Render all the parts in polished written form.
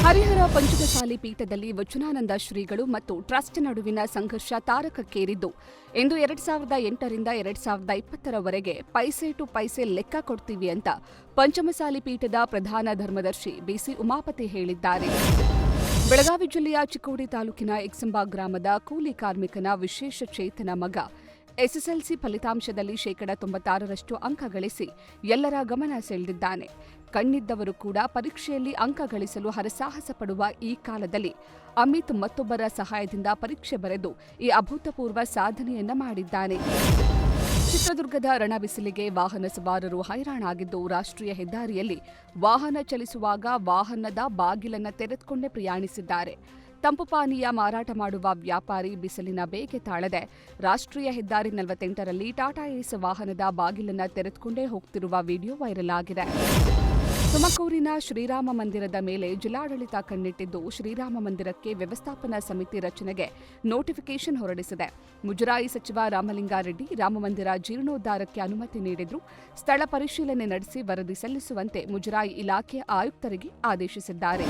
ಹರಿಹರ ಪಂಚಮಸಾಲಿ ಪೀಠದಲ್ಲಿ ವಚನಾನಂದ ಶ್ರೀಗಳು ಮತ್ತು ಟ್ರಸ್ಟ್ ನಡುವಿನ ಸಂಘರ್ಷ ತಾರಕಕ್ಕೇರಿದ್ದು ಇಂದು 2008ರಿಂದ 2020ರವರೆಗೆ ಪೈಸೆ ಟು ಪೈಸೆ ಲೆಕ್ಕ ಕೊಡ್ತೀವಿ ಅಂತ ಪಂಚಮಸಾಲಿ ಪೀಠದ ಪ್ರಧಾನ ಧರ್ಮದರ್ಶಿ ಬಿಸಿ ಉಮಾಪತಿ ಹೇಳಿದ್ದಾರೆ. ಬೆಳಗಾವಿ ಜಿಲ್ಲೆಯ ಚಿಕ್ಕೋಡಿ ತಾಲೂಕಿನ ಎಕ್ಸಂಬ ಗ್ರಾಮದ ಕೂಲಿ ಕಾರ್ಮಿಕನ ವಿಶೇಷ ಚೇತನ ಮಗ ಎಸ್ಎಸ್ಎಲ್ಸಿ ಫಲಿತಾಂಶದಲ್ಲಿ 96ರಷ್ಟು ಅಂಕ ಗಳಿಸಿ ಎಲ್ಲರ ಗಮನ ಸೆಳೆದಿದ್ದಾನೆ. ಕಣ್ಣಿದ್ದವರು ಕೂಡ ಪರೀಕ್ಷೆಯಲ್ಲಿ ಅಂಕ ಗಳಿಸಲು ಹರಸಾಹಸ ಪಡುವ ಈ ಕಾಲದಲ್ಲಿ ಅಮಿತ್ ಮತ್ತೊಬ್ಬರ ಸಹಾಯದಿಂದ ಪರೀಕ್ಷೆ ಬರೆದು ಈ ಅಭೂತಪೂರ್ವ ಸಾಧನೆಯನ್ನ ಮಾಡಿದ್ದಾನೆ. ಚಿತ್ರದುರ್ಗದ ರಣಬಿಸಿಲಿಗೆ ವಾಹನ ಸವಾರರು ಹೈರಾಣಾಗಿದ್ದು, ರಾಷ್ಟ್ರೀಯ ಹೆದ್ದಾರಿಯಲ್ಲಿ ವಾಹನ ಚಲಿಸುವಾಗ ವಾಹನದ ಬಾಗಿಲನ್ನು ತೆರೆದುಕೊಂಡೇ ಪ್ರಯಾಣಿಸಿದ್ದಾರೆ. ತಂಪು ಪಾನೀಯ ಮಾರಾಟ ಮಾಡುವ ವ್ಯಾಪಾರಿ ಬಿಸಿಲಿನ ಬೇಗೆ ತಾಳದೆ ರಾಷ್ಟ್ರೀಯ ಹೆದ್ದಾರಿ 48ರಲ್ಲಿ ಟಾಟಾ ಏಸ್ ವಾಹನದ ಬಾಗಿಲನ್ನು ತೆರೆದುಕೊಂಡೇ ಹೋಗ್ತಿರುವ ವಿಡಿಯೋ ವೈರಲ್ ಆಗಿದೆ. ತುಮಕೂರಿನ ಶ್ರೀರಾಮ ಮಂದಿರದ ಮೇಲೆ ಜಿಲ್ಲಾಡಳಿತ ಕಣ್ಣಿಟ್ಟಿದ್ದು, ಶ್ರೀರಾಮ ಮಂದಿರಕ್ಕೆ ವ್ಯವಸ್ಥಾಪನಾ ಸಮಿತಿ ರಚನೆಗೆ ನೋಟಿಫಿಕೇಷನ್ ಹೊರಡಿಸಿದೆ. ಮುಜರಾಯಿ ಸಚಿವ ರಾಮಲಿಂಗಾರೆಡ್ಡಿ ರಾಮಮಂದಿರ ಜೀರ್ಣೋದ್ಧಾರಕ್ಕೆ ಅನುಮತಿ ನೀಡಿದ್ರು. ಸ್ಥಳ ಪರಿಶೀಲನೆ ನಡೆಸಿ ವರದಿ ಸಲ್ಲಿಸುವಂತೆ ಮುಜರಾಯಿ ಇಲಾಖೆ ಆಯುಕ್ತರಿಗೆ ಆದೇಶಿಸಿದ್ದಾರೆ.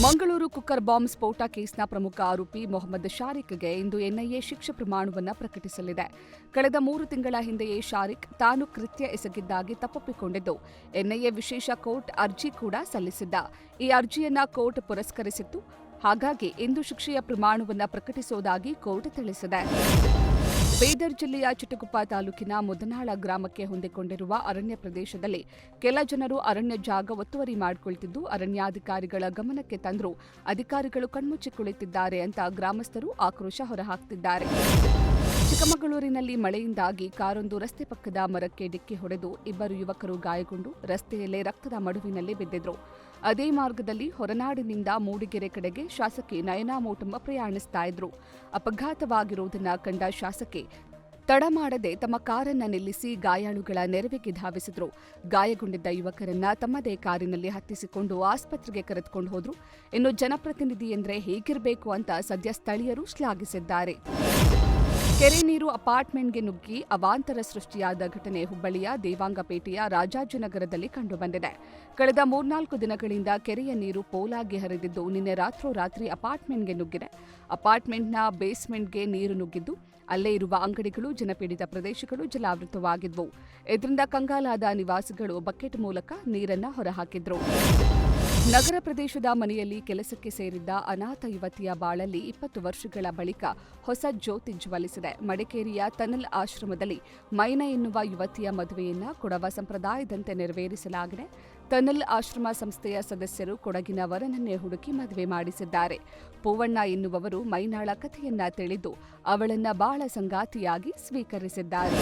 ಮಂಗಳೂರು ಕುಕ್ಕರ್ ಬಾಂಬ್ ಸ್ಫೋಟ ಕೇಸ್ನ ಪ್ರಮುಖ ಆರೋಪಿ ಮೊಹಮ್ಮದ್ ಶಾರಿಕ್ಗೆ ಇಂದು ಎನ್ಐಎ ಶಿಕ್ಷೆ ಪ್ರಮಾಣವನ್ನು ಪ್ರಕಟಿಸಲಿದೆ. ಕಳೆದ 3 ತಿಂಗಳ ಹಿಂದೆಯೇ ಶಾರಿಕ್ ತಾನು ಕೃತ್ಯ ಎಸಗಿದ್ದಾಗಿ ತಪ್ಪೊಪ್ಪಿಕೊಂಡಿದ್ದು, ಎನ್ಐಎ ವಿಶೇಷ ಕೋರ್ಟ್ ಅರ್ಜಿ ಕೂಡ ಸಲ್ಲಿಸಿದ್ದ. ಈ ಅರ್ಜಿಯನ್ನ ಕೋರ್ಟ್ ಪುರಸ್ಕರಿಸಿತ್ತು. ಹಾಗಾಗಿ ಇಂದು ಶಿಕ್ಷೆಯ ಪ್ರಮಾಣವನ್ನು ಪ್ರಕಟಿಸುವುದಾಗಿ ಕೋರ್ಟ್ ತಿಳಿಸಿದೆ. ಬೀದರ್ ಜಿಲ್ಲೆಯ ಚಿಟಗುಪ್ಪ ತಾಲೂಕಿನ ಮುದನಾಳ ಗ್ರಾಮಕ್ಕೆ ಹೊಂದಿಕೊಂಡಿರುವ ಅರಣ್ಯ ಪ್ರದೇಶದಲ್ಲಿ ಕೆಲ ಜನರು ಅರಣ್ಯ ಜಾಗ ಒತ್ತುವರಿ ಮಾಡಿಕೊಳ್ತಿದ್ದು, ಅರಣ್ಯಾಧಿಕಾರಿಗಳ ಗಮನಕ್ಕೆ ತಂದರೂ ಅಧಿಕಾರಿಗಳು ಕಣ್ಮುಚ್ಚಿ ಕುಳಿತಿದ್ದಾರೆ ಅಂತ ಗ್ರಾಮಸ್ಥರು ಆಕ್ರೋಶ ಹೊರಹಾಕ್ತಿದ್ದಾರೆ. ಚಿಕ್ಕಮಗಳೂರಿನಲ್ಲಿ ಮಳೆಯಿಂದಾಗಿ ಕಾರೊಂದು ರಸ್ತೆ ಪಕ್ಕದ ಮರಕ್ಕೆ ಡಿಕ್ಕಿ ಹೊಡೆದು 2 ಯುವಕರು ಗಾಯಗೊಂಡು ರಸ್ತೆಯಲ್ಲೇ ರಕ್ತದ ಮಡುವಿನಲ್ಲಿ ಬಿದ್ದಿದ್ರು. ಅದೇ ಮಾರ್ಗದಲ್ಲಿ ಹೊರನಾಡಿನಿಂದ ಮೂಡಿಗೆರೆ ಕಡೆಗೆ ಶಾಸಕಿ ನಯನಾ ಮೋಟಮ್ಮ ಪ್ರಯಾಣಿಸ್ತಾ ಇದ್ರು. ಅಪಘಾತವಾಗಿರುವುದನ್ನು ಕಂಡ ಶಾಸಕಿ ತಡ ಮಾಡದೆ ತಮ್ಮ ಕಾರನ್ನ ನಿಲ್ಲಿಸಿ ಗಾಯಾಳುಗಳ ನೆರವಿಗೆ ಧಾವಿಸಿದ್ರು. ಗಾಯಗೊಂಡಿದ್ದ ಯುವಕರನ್ನ ತಮ್ಮದೇ ಕಾರಿನಲ್ಲಿ ಹತ್ತಿಸಿಕೊಂಡು ಆಸ್ಪತ್ರೆಗೆ ಕರೆದುಕೊಂಡು ಹೋದ್ರು. ಇನ್ನು ಜನಪ್ರತಿನಿಧಿ ಎಂದ್ರೆ ಹೇಗಿರಬೇಕು ಅಂತ ಸದ್ಯ ಸ್ಥಳೀಯರು ಶ್ಲಾಘಿಸಿದ್ದಾರೆ. ಕೆರೆ ನೀರು ಅಪಾರ್ಟ್ಮೆಂಟ್ಗೆ ನುಗ್ಗಿ ಅವಾಂತರ ಸೃಷ್ಟಿಯಾದ ಘಟನೆ ಹುಬ್ಬಳ್ಳಿಯ ದೇವಾಂಗಪೇಟೆಯ ರಾಜಾಜಿನಗರದಲ್ಲಿ ಕಂಡುಬಂದಿದೆ. ಕಳೆದ 3-4 ದಿನಗಳಿಂದ ಕೆರೆಯ ನೀರು ಪೋಲಾಗಿ ಹರಿದಿದ್ದು, ನಿನ್ನೆ ರಾತ್ರೋರಾತ್ರಿ ಅಪಾರ್ಟ್ಮೆಂಟ್ಗೆ ನುಗ್ಗಿದೆ. ಅಪಾರ್ಟ್ಮೆಂಟ್ನ ಬೇಸ್ಮೆಂಟ್ಗೆ ನೀರು ನುಗ್ಗಿದ್ದು, ಅಲ್ಲೇ ಇರುವ ಅಂಗಡಿಗಳು, ಜನಪೀಡಿತ ಪ್ರದೇಶಗಳು ಜಲಾವೃತವಾಗಿದ್ವು. ಇದರಿಂದ ಕಂಗಾಲಾದ ನಿವಾಸಿಗಳು ಬಕೆಟ್ ಮೂಲಕ ನೀರನ್ನು ಹೊರಹಾಕಿದ್ರು. ನಗರ ಪ್ರದೇಶದ ಮನೆಯಲ್ಲಿ ಕೆಲಸಕ್ಕೆ ಸೇರಿದ್ದ ಅನಾಥ ಯುವತಿಯ ಬಾಳಲ್ಲಿ 20 ವರ್ಷಗಳ ಬಳಿಕ ಹೊಸ ಜ್ಯೋತಿ ಜ್ವಲಿಸಿದೆ. ಮಡಿಕೇರಿಯ ತನಲ್ ಆಶ್ರಮದಲ್ಲಿ ಮೈನಾ ಎನ್ನುವ ಯುವತಿಯ ಮದುವೆಯನ್ನ ಕೊಡವ ಸಂಪ್ರದಾಯದಂತೆ ನೆರವೇರಿಸಲಾಗಿದೆ. ತನಲ್ ಆಶ್ರಮ ಸಂಸ್ಥೆಯ ಸದಸ್ಯರು ಕೊಡಗಿನ ವರನನ್ನೇ ಹುಡುಕಿ ಮದುವೆ ಮಾಡಿಸಿದ್ದಾರೆ. ಪೂವಣ್ಣ ಎನ್ನುವವರು ಮೈನಾಳ ಕಥೆಯನ್ನ ತಿಳಿದು ಅವಳನ್ನ ಬಾಳ ಸಂಗಾತಿಯಾಗಿ ಸ್ವೀಕರಿಸಿದ್ದಾರೆ.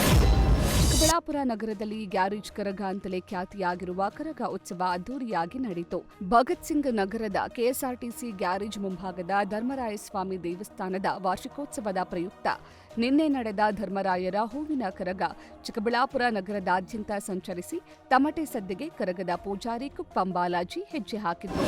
ಚಿಕ್ಕಬಳ್ಳಾಪುರ ನಗರದಲ್ಲಿ ಗ್ಯಾರೇಜ್ ಕರಗ ಅಂತಲೇ ಖ್ಯಾತಿಯಾಗಿರುವ ಕರಗ ಉತ್ಸವ ಅದ್ದೂರಿಯಾಗಿ ನಡೆಯಿತು. ಭಗತ್ ಸಿಂಗ್ ನಗರದ ಕೆಎಸ್ಆರ್ಟಿಸಿ ಗ್ಯಾರೇಜ್ ಮುಂಭಾಗದ ಧರ್ಮರಾಯಸ್ವಾಮಿ ದೇವಸ್ಥಾನದ ವಾರ್ಷಿಕೋತ್ಸವದ ಪ್ರಯುಕ್ತ ನಿನ್ನೆ ನಡೆದ ಧರ್ಮರಾಯರ ಹೂವಿನ ಕರಗ ಚಿಕ್ಕಬಳ್ಳಾಪುರ ನಗರದಾದ್ಯಂತ ಸಂಚರಿಸಿ ತಮಟೆ ಸದ್ದಿಗೆ ಕರಗದ ಪೂಜಾರಿ ಕುಪ್ಪಂ ಬಾಲಾಜಿ ಹೆಜ್ಜೆ ಹಾಕಿದರು.